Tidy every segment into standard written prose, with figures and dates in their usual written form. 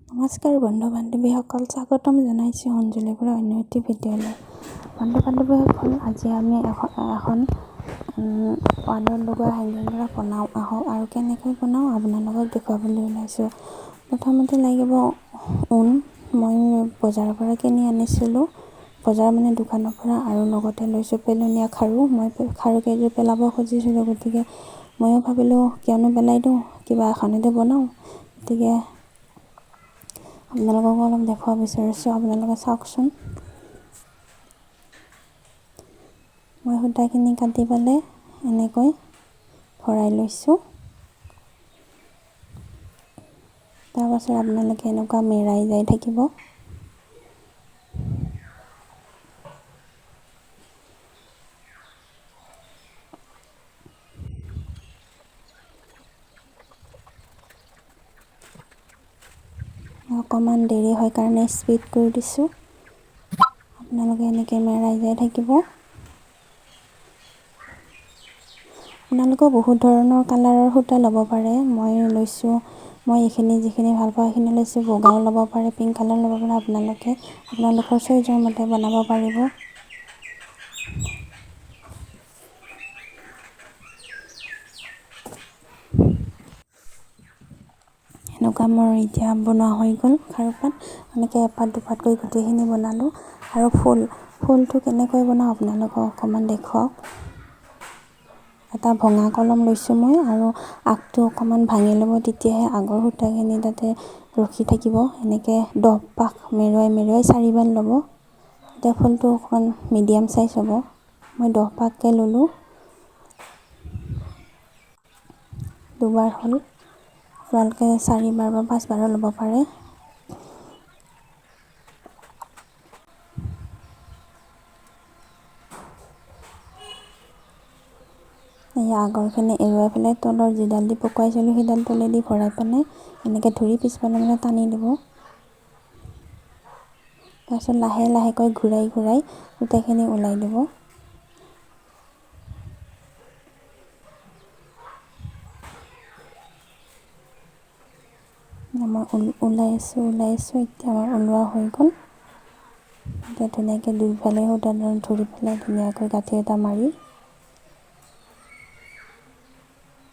নমস্কাৰ বন্ধু বান্ধৱীসকল, স্বাগতম জনাইছোঁ অঞ্জলিৰ পৰা অন্য এটি ভিডিঅ'লৈ। বন্ধু বান্ধৱীসকল, আজি আমি এখন ৱালত লগোৱা হেংগিং ৰা বনাওঁ আহক, আৰু কেনেকৈ বনাওঁ আপোনালোকক দেখুৱাবলৈ ওলাইছোঁ। প্ৰথমতে লাগিব ঊণ। মই বজাৰৰ পৰা কিনি আনিছিলোঁ, বজাৰ মানে দোকানৰ পৰা, আৰু লগতে লৈছোঁ পেলনীয়া খাৰু। মই খাৰু কেইযোৰ পেলাব খুজিছিলোঁ, গতিকে ময়ো ভাবিলোঁ কিয়নো পেলাই দিওঁ, কিবা এখনতে বনাওঁ। গতিকে আপোনালোকক অলপ দেখুৱাব বিচাৰিছোঁ, আপোনালোকে চাওকচোন। মই সূতাখিনি কাটি পেলাই এনেকৈ ভৰাই লৈছোঁ। তাৰপাছত আপোনালোকে এনেকুৱা মেৰাই যাই থাকিব। অকণমান দেৰি হয় কাৰণে স্পীড কৰি দিছোঁ। আপোনালোকে এনেকৈ মেৰাই যাই থাকিব। আপোনালোকেও বহুত ধৰণৰ কালাৰৰ সূতা ল'ব পাৰে। মই এইখিনি যিখিনি ভাল পাওঁ সেইখিনি লৈছোঁ। বগাও ল'ব পাৰে, পিংক কালাৰ ল'ব পাৰে। আপোনালোকৰ চইজৰ মতে বনাব পাৰিব। এনেকুৱা মোৰ এতিয়া বনোৱা হৈ গ'ল খাৰুপাত। এনেকৈ এপাত দুপাতকৈ গোটেইখিনি বনালোঁ। আৰু ফুলটো কেনেকৈ বনাওঁ আপোনালোকক অকণমান দেখুৱাওক। এটা ভঙা কলম লৈছোঁ মই, আৰু আগটো অকণমান ভাঙি ল'ব, তেতিয়াহে আগৰ সূতাখিনি তাতে ৰখি থাকিব। এনেকৈ 10 পাক মেৰুৱাই 4বাৰ ল'ব। এতিয়া ফুলটো অকণমান মিডিয়াম চাইজ হ'ব। মই 10 পাককৈ ল'লোঁ। 2বাৰ হ'ল, আপোনালোকে 4বাৰ বা 5বাৰো ল'ব পাৰে। এয়া আগৰখিনি এৰুৱাই পেলাই তলৰ যিডাল দি পকুৱাইছিলোঁ সেইডাল তলেদি ভৰাই পেলাই এনেকৈ ধৰি পিছফালে মানে টানি দিব। তাৰপিছত লাহেকৈ ঘূৰাই সূতাখিনি ওলাই দিব। মই ওলাই আছোঁ। এতিয়া আমাৰ ওলোৱা হৈ গ'ল। এতিয়া ধুনীয়াকৈ দুইফালে সূতাডাল ধৰি পেলাই ধুনীয়াকৈ গাঁঠি এটা মাৰি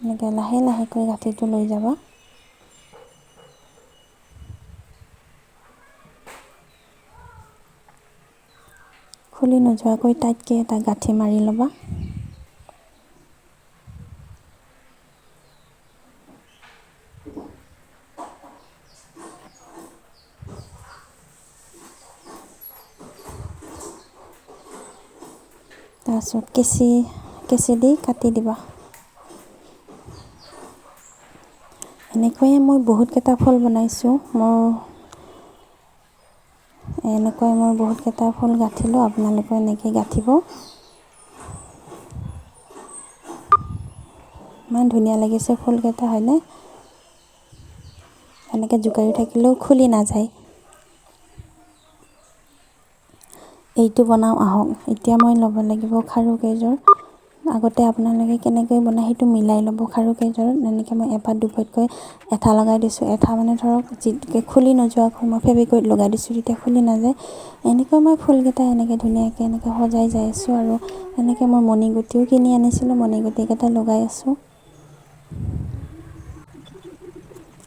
এনেকৈ লাহেকৈ গাঁঠিটো লৈ যাবা। খুলি নোযোৱাকৈ টাইটকৈ এটা গাঁঠি মাৰি ল'বা। তাৰপিছত কেঁচি দি কাটি দিবা। এনেকৈয়ে মই বহুতকেইটা ফুল বনাইছোঁ। এনেকৈ মই বহুতকেইটা ফুল গাঁঠিলোঁ। আপোনালোকে এনেকৈ গাঁঠিব। ইমান ধুনীয়া লাগিছে ফুলকেইটা, হয়নে? এনেকৈ জোকাৰি থাকিলেও খুলি নাযায়। এইটো বনাওঁ আহক। এতিয়া মই ল'ব লাগিব খাৰু কেইযোৰ। আগতে আপোনালোকে কেনেকৈ বনায় সেইটো মিলাই ল'ব। খাৰু কেইযোৰত এনেকৈ মই এপাত দুপাতকৈ এঠা লগাই দিছোঁ। এঠা মানে ধৰক যিটোকে খুলি নোযোৱাকৈ মই ফেব্ৰিকত লগাই দিছোঁ, তেতিয়া খুলি নাযায়। এনেকৈ মই ফুলকেইটা এনেকৈ ধুনীয়াকৈ এনেকৈ সজাই যাই আছোঁ। আৰু এনেকৈ মই মণিগুটিও কিনি আনিছিলোঁ, মণিগুটিকেইটা লগাই আছোঁ।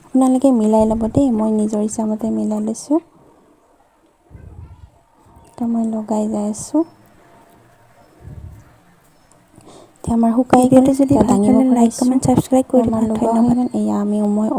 আপোনালোকে মিলাই ল'ব দেই, মই নিজৰ ইচ্ছামতে মিলাই লৈছোঁ। এতিয়া মই লগাই যাই আছোঁ। এতিয়া আমাৰ শুকাই গ'ল। যদি ভাল দাঙিব পালে লাইক পাৰিছোঁ। কমেণ্ট ছাবস্ক্ৰাইব কৰি আমাৰ দিবা। লগোৱা হৈ ধন্যবাদ। গ'ল। এয়া মই